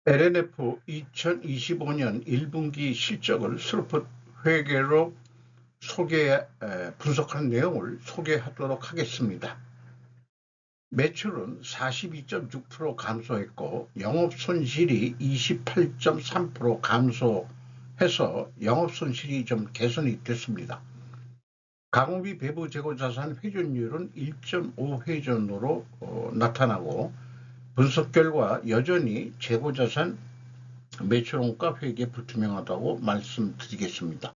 LNF 2025년 1분기 실적을 슬롯 회계로 분석한 내용을 소개하도록 하겠습니다. 매출은 42.6% 감소했고 영업손실이 28.3% 감소해서 영업손실이 좀 개선이 됐습니다. 가공비 배부 재고 자산 회전율은 1.5회전으로 나타나고 분석 결과 여전히 재고 자산 매출 원가 회계 불투명하다고 말씀드리겠습니다.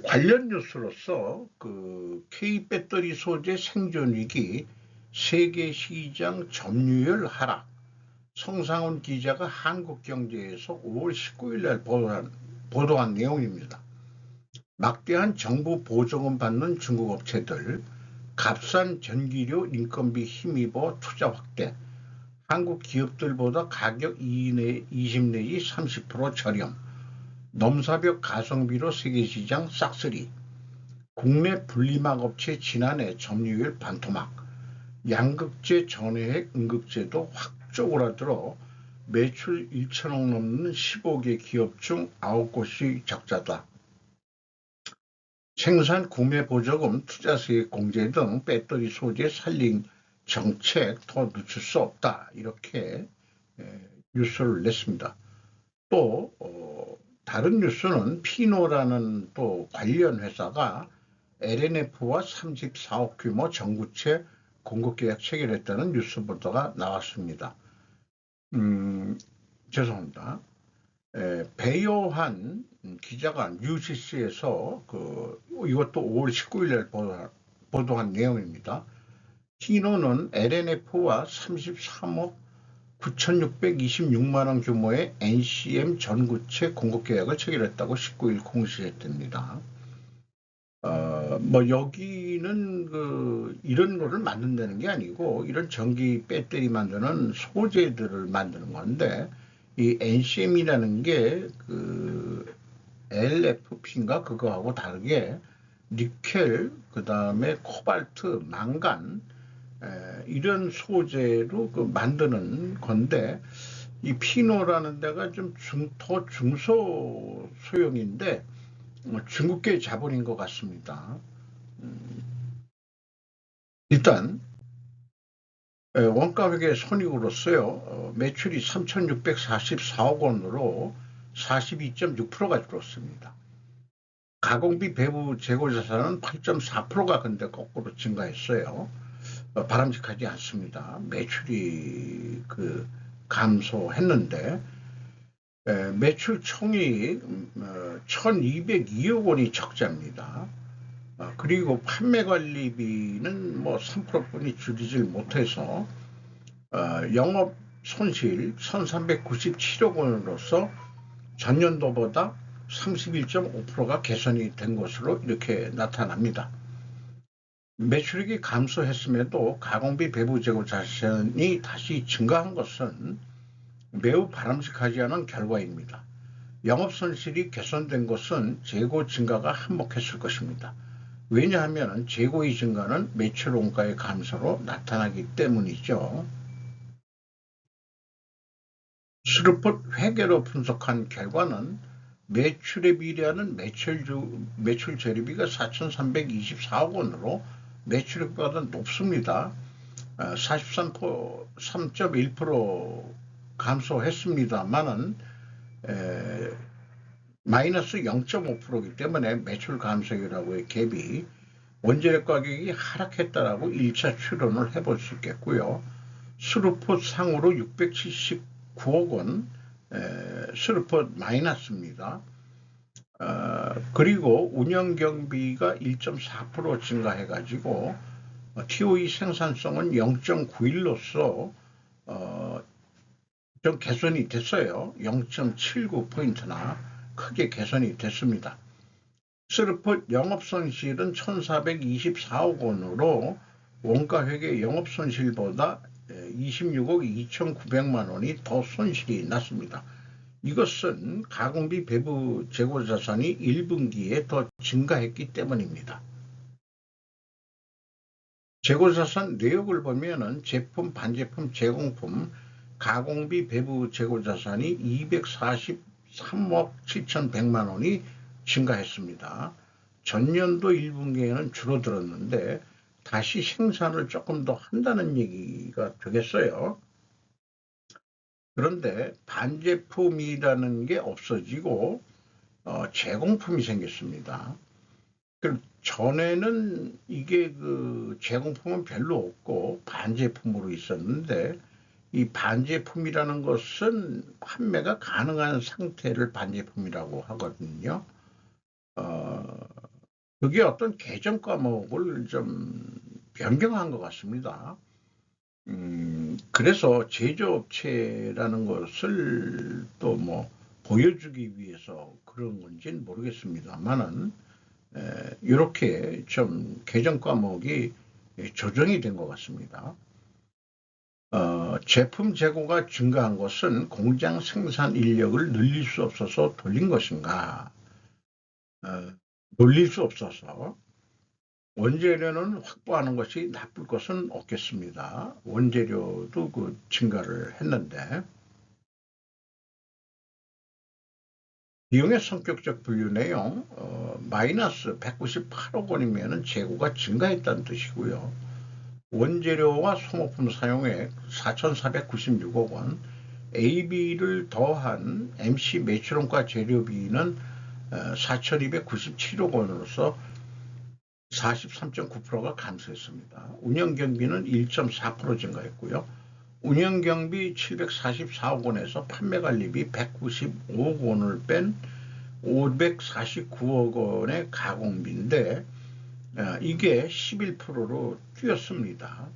관련 뉴스로서 K 배터리 소재 생존 위기, 세계 시장 점유율 하락, 성상훈 기자가 한국경제에서 5월 19일 날 보도한 내용입니다. 막대한 정부 보조금 받는 중국 업체들, 값싼 전기료 인건비 힘입어 투자 확대, 한국 기업들보다 가격 20 내지 30% 저렴, 넘사벽 가성비로 세계시장 싹쓸이, 국내 분리막 업체 지난해 점유율 반토막, 양극재 전해액 응급제도 확 쪼그라들어 매출 1천억 넘는 15개 기업 중 9곳이 적자다. 생산 구매 보조금, 투자세액 공제 등 배터리 소재 살림 정책 더 늦출 수 없다. 이렇게 뉴스를 냈습니다. 또 다른 뉴스는 피노라는 또 관련 회사가 LNF와 34억 규모 전구체 공급계약 체결했다는 뉴스 보도가 나왔습니다. 죄송합니다. 배요한 기자가 UCC에서 이것도 5월 19일 날 보도한 내용입니다. 피노는 LNF와 33억 9,626만 원 규모의 NCM 전구체 공급 계약을 체결했다고 19일 공시했답니다. 여기는 이런 거를 만든다는 게 아니고 이런 전기 배터리 만드는 소재들을 만드는 건데 이 NCM이라는 게 LFP인가 그거하고 다르게 니켈, 그 다음에 코발트, 망간 이런 소재로 만드는 건데 이 피노라는 데가 좀 더 중소 소형인데 중국계 자본인 것 같습니다. 일단 원가회계 손익으로서요 매출이 3,644억 원으로 42.6%가 줄었습니다. 가공비 배부 재고 자산은 8.4%가 근데 거꾸로 증가했어요. 바람직하지 않습니다. 매출이 감소했는데 매출 총이익 1,202억 원이 적자입니다. 그리고 판매 관리비는 3%뿐이 줄이질 못해서 영업 손실 1,397억 원으로서 전년도보다 31.5%가 개선이 된 것으로 이렇게 나타납니다. 매출액이 감소했음에도 가공비 배부 재고 자산이 다시 증가한 것은 매우 바람직하지 않은 결과입니다. 영업 손실이 개선된 것은 재고 증가가 한몫했을 것입니다. 왜냐하면 재고의 증가는 매출 원가의 감소로 나타나기 때문이죠. 슬롯 회계로 분석한 결과는 매출에 비례하는 매출 재료비가 4,324억 원으로 매출액보다 높습니다. 3.1% 감소했습니다만은 마이너스 0.5%이기 때문에 매출 감소율하고의 갭이 원재료 가격이 하락했다라고 1차 추론을 해볼 수 있겠고요. 슬롯 상으로 679억 원 슬롯 마이너스입니다. 그리고 운영 경비가 1.4% 증가해가지고 TOE 생산성은 0.91로서 좀 개선이 됐어요. 0.79포인트나 크게 개선이 됐습니다. 슬롯 영업손실은 1,424억 원으로 원가회계 영업손실보다 26억 2,900만 원이 더 손실이 났습니다. 이것은 가공비 배부 재고 자산이 1분기에 더 증가했기 때문입니다. 재고자산 내역을 보면은 제품, 반제품, 제공품, 가공비, 배부 재고자산이 243억 7,100만 원이 증가했습니다. 전년도 1분기에는 줄어들었는데 다시 생산을 조금 더 한다는 얘기가 되겠어요. 그런데 반제품이라는 게 없어지고 제공품이 생겼습니다. 전에는 이게 그 제공품은 별로 없고 반제품으로 있었는데 이 반제품이라는 것은 판매가 가능한 상태를 반제품이라고 하거든요. 그게 어떤 개정 과목을 좀 변경한 것 같습니다. 그래서 제조업체라는 것을 또 뭐 보여주기 위해서 그런 건지는 모르겠습니다만은 이렇게 좀 개정 과목이 조정이 된 것 같습니다. 제품 재고가 증가한 것은 공장 생산 인력을 늘릴 수 없어서 돌린 것인가? 돌릴 수 없어서 원재료는 확보하는 것이 나쁠 것은 없겠습니다. 원재료도 그 증가를 했는데 비용의 성격적 분류 내용 마이너스 198억 원이면 재고가 증가했다는 뜻이고요. 원재료와 소모품 사용액 4,496억 원, AB를 더한 MC 매출원가 재료비는 4,297억 원으로서 43.9%가 감소했습니다. 운영경비는 1.4% 증가했고요. 운영경비 744억 원에서 판매관리비 195억 원을 뺀 549억 원의 가공비인데 이게 11%로 뛰었습니다.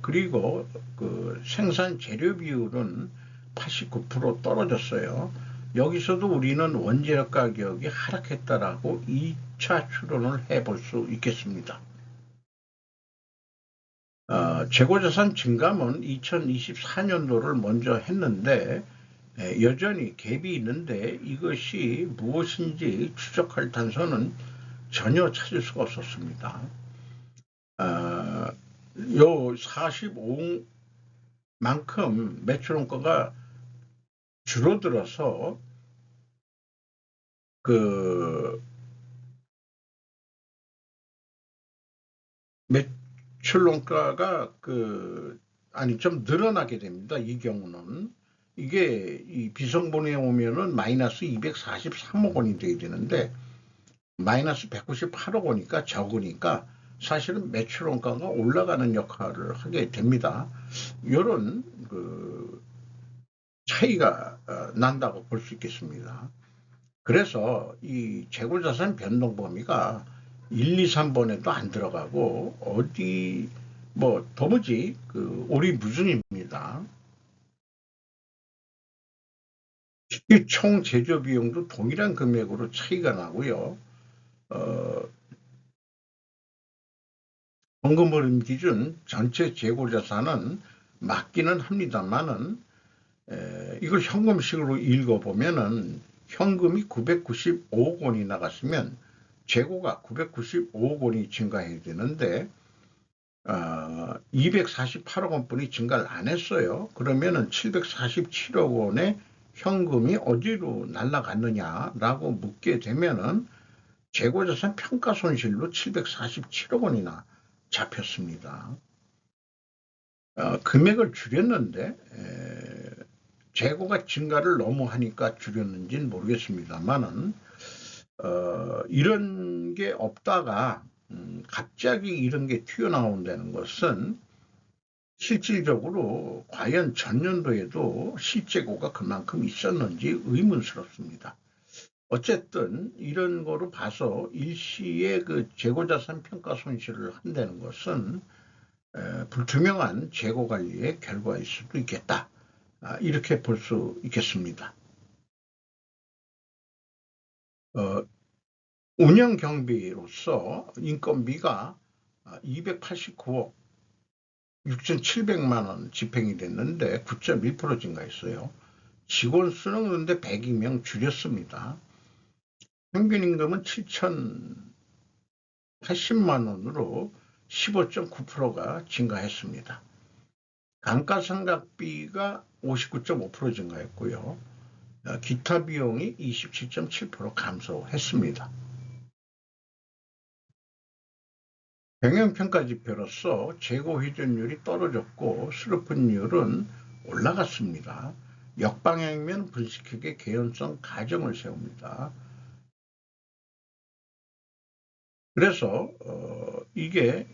그리고 그 생산 재료 비율은 89% 떨어졌어요. 여기서도 우리는 원재료 가격이 하락했다라고 2차 추론을 해볼 수 있겠습니다. 재고자산 증감은 2024년도를 먼저 했는데 여전히 갭이 있는데 이것이 무엇인지 추적할 단서는 전혀 찾을 수가 없었습니다. 요 45억만큼 매출원가가 줄어들어서 그 매출원가가 좀 늘어나게 됩니다. 이 경우는 이게 이 비성분에 오면은 마이너스 243억 원이 돼야 되는데 마이너스 198억 원이니까 적으니까 사실은 매출원가가 올라가는 역할을 하게 됩니다. 이런 그 차이가 난다고 볼 수 있겠습니다. 그래서 이 재고자산 변동 범위가 1, 2, 3번에도 안 들어가고 어디 뭐 도무지 그 오리무중입니다. 총 제조 비용도 동일한 금액으로 차이가 나고요. 현금흐름 기준 전체 재고자산은 맞기는 합니다만은 이걸 현금식으로 읽어보면은 현금이 995억 원이 나갔으면 재고가 995억 원이 증가해야 되는데 248억 원뿐이 증가를 안 했어요. 그러면은 747억 원의 현금이 어디로 날아갔느냐라고 묻게 되면은 재고자산 평가 손실로 747억 원이나 잡혔습니다. 금액을 줄였는데 재고가 증가를 너무 하니까 줄였는지는 모르겠습니다만은 이런 게 없다가 갑자기 이런 게 튀어나온다는 것은 실질적으로 과연 전년도에도 실재고가 그만큼 있었는지 의문스럽습니다. 어쨌든 이런 거로 봐서 일시에 그 재고자산 평가 손실을 한다는 것은 불투명한 재고 관리의 결과일 수도 있겠다. 이렇게 볼 수 있겠습니다. 운영 경비로서 인건비가 289억 6,700만 원 집행이 됐는데 9.1% 증가했어요. 직원 수는 그런데 102명 줄였습니다. 평균 임금은 7,080만 원으로 15.9%가 증가했습니다. 감가상각비가 59.5% 증가했고요. 기타 비용이 27.7% 감소했습니다. 경영평가지표로서 재고 회전율이 떨어졌고 슬로픈율은 올라갔습니다. 역방향이면 분식회계 개연성 가정을 세웁니다. 그래서 이게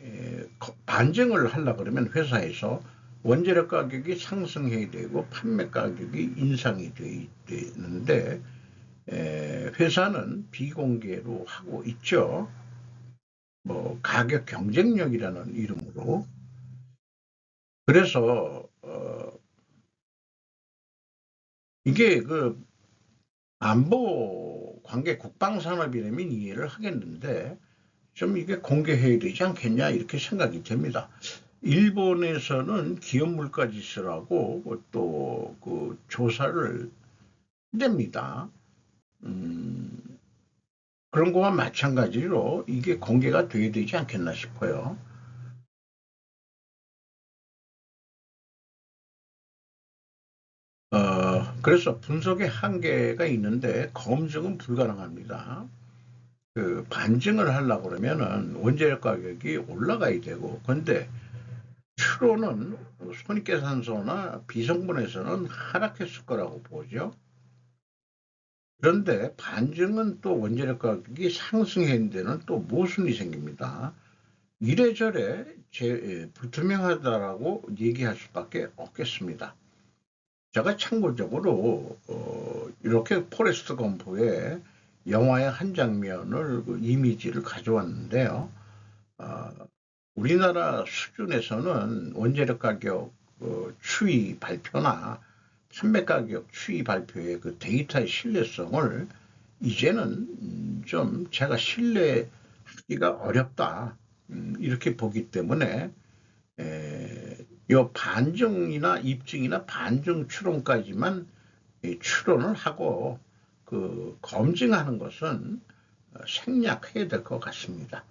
반증을 하려고 그러면 회사에서 원재료 가격이 상승해야 되고 판매 가격이 인상이 되는데 회사는 비공개로 하고 있죠. 뭐 가격 경쟁력이라는 이름으로. 그래서 이게 그 안보 관계 국방산업이라면 이해를 하겠는데 좀 이게 공개해야 되지 않겠냐 이렇게 생각이 됩니다. 일본에서는 기업 물가 지수라고 또 그 조사를 냅니다. 그런 거와 마찬가지로 이게 공개가 돼야 되지 않겠나 싶어요. 그래서 분석의 한계가 있는데 검증은 불가능합니다. 그 반증을 하려고 그러면은 원재료 가격이 올라가야 되고, 근데 추로는 손익계산서나 비성분에서는 하락했을 거라고 보죠. 그런데 반증은 또 원재료 가격이 상승한 데는 또 모순이 생깁니다. 이래저래 불투명하다라고 얘기할 수밖에 없겠습니다. 제가 참고적으로 이렇게 포레스트 검프의 영화의 한 장면을 그 이미지를 가져왔는데요. 우리나라 수준에서는 원재료 가격 추이 발표나 판매 가격 추이 발표의 그 데이터의 신뢰성을 이제는 좀 제가 신뢰하기가 어렵다 이렇게 보기 때문에 요 반증이나 입증이나 반증 추론까지만 추론을 하고 그 검증하는 것은 생략해야 될 것 같습니다.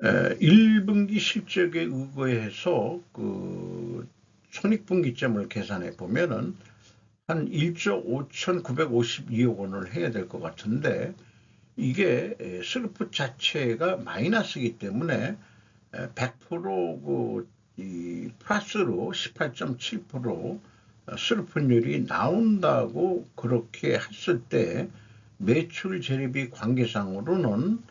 1분기 실적에 의거해서 그 손익분기점을 계산해 보면은 한 1조 5,952억 원을 해야 될 것 같은데 이게 슬프 자체가 마이너스이기 때문에 100% 이 플러스로 18.7% 슬픈율이 나온다고 그렇게 했을 때 매출 재료비 관계상으로는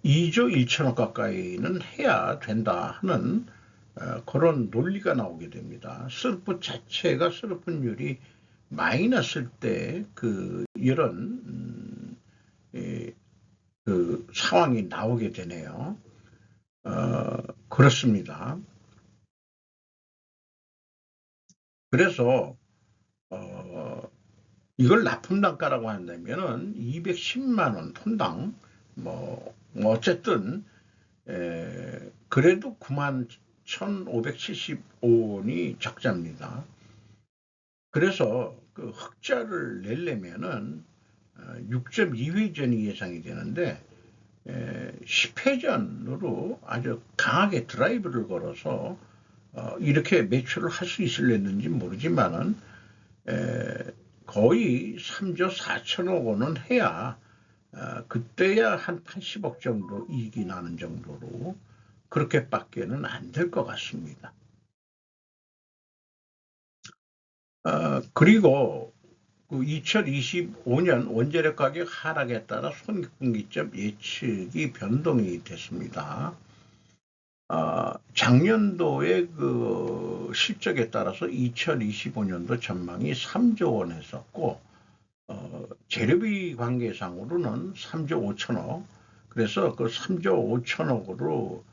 2조 1천억 가까이는 해야 된다 하는 그런 논리가 나오게 됩니다. 슬프 자체가 슬픈율이 마이너스일 때 그 이런 그 상황이 나오게 되네요. 그렇습니다. 그래서 이걸 납품 단가라고 한다면은 210만 원 톤당 뭐 어쨌든 그래도 91,575원이 적자입니다. 그래서 그 흑자를 내려면은 6.2회전이 예상이 되는데 10회전으로 아주 강하게 드라이브를 걸어서 이렇게 매출을 할 수 있을랬는지 모르지만은 거의 3조 4천억 원은 해야 그때야 한 80억 정도 이익이 나는 정도로 그렇게밖에는 안 될 것 같습니다. 그리고 그 2025년 원재료 가격 하락에 따라 손익분기점 예측이 변동이 됐습니다. 작년도의 그 실적에 따라서 2025년도 전망이 3조 원 했었고 재료비 관계상으로는 3조 5천억 그래서 그 3조 5천억으로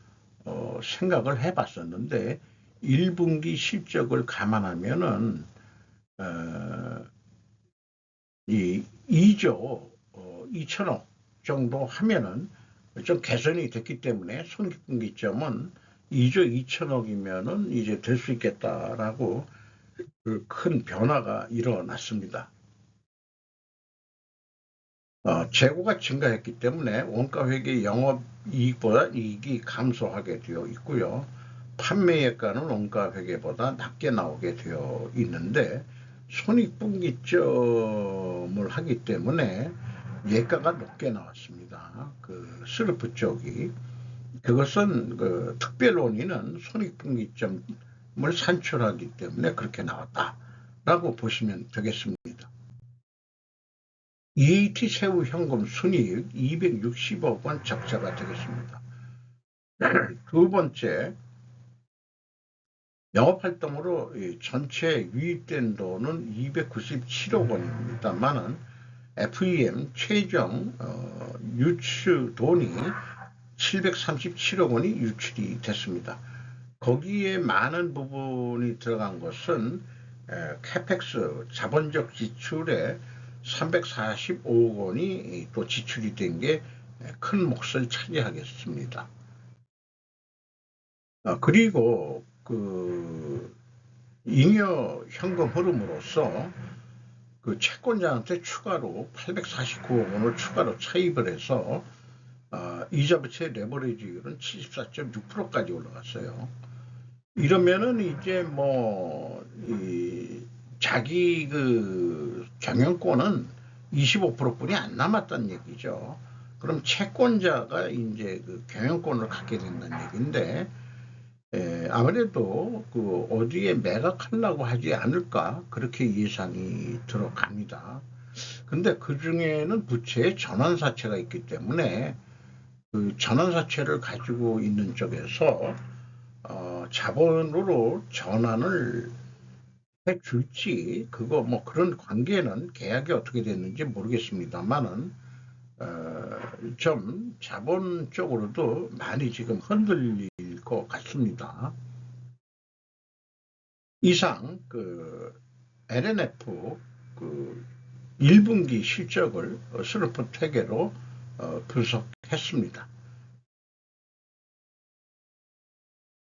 생각을 해봤었는데 1분기 실적을 감안하면은 이 2조 2천억 정도 하면은 좀 개선이 됐기 때문에 손익분기점은 2조 2천억이면은 이제 될 수 있겠다라고 그 큰 변화가 일어났습니다. 재고가 증가했기 때문에 원가회계 영업이익보다 이익이 감소하게 되어 있고요. 판매예가는 원가회계보다 낮게 나오게 되어 있는데 손익분기점을 하기 때문에 예가가 높게 나왔습니다. 그 스르프 쪽이. 그것은 그 특별원인은 손익분기점을 산출하기 때문에 그렇게 나왔다라고 보시면 되겠습니다. EAT 세후 현금 순이익 260억 원 적자가 되겠습니다. 두 번째, 영업활동으로 전체 유입된 돈은 297억 원입니다만은 FEM 최종 유출 돈이 737억 원이 유출이 됐습니다. 거기에 많은 부분이 들어간 것은 캐펙스 자본적 지출에 345억 원이 또 지출이 된 게 큰 몫을 차지하겠습니다. 그리고 그 잉여 현금 흐름으로서 그 채권자한테 추가로 849억 원을 추가로 차입을 해서 이자 부채 레버리지율은 74.6%까지 올라갔어요. 이러면은 이제 뭐 자기 그 경영권은 25%뿐이 안 남았다는 얘기죠. 그럼 채권자가 이제 그 경영권을 갖게 된다는 얘기인데 아무래도 그 어디에 매각하려고 하지 않을까 그렇게 예상이 들어갑니다. 근데 그 중에는 부채에 전환사채가 있기 때문에 그 전환사채를 가지고 있는 쪽에서 자본으로 전환을 해줄지 그거 뭐 그런 관계는 계약이 어떻게 됐는지 모르겠습니다만은 좀 자본 쪽으로도 많이 지금 흔들릴 것 같습니다. 이상 그 LNF 그 1분기 실적을 슬럼프 퇴계로 분석했습니다.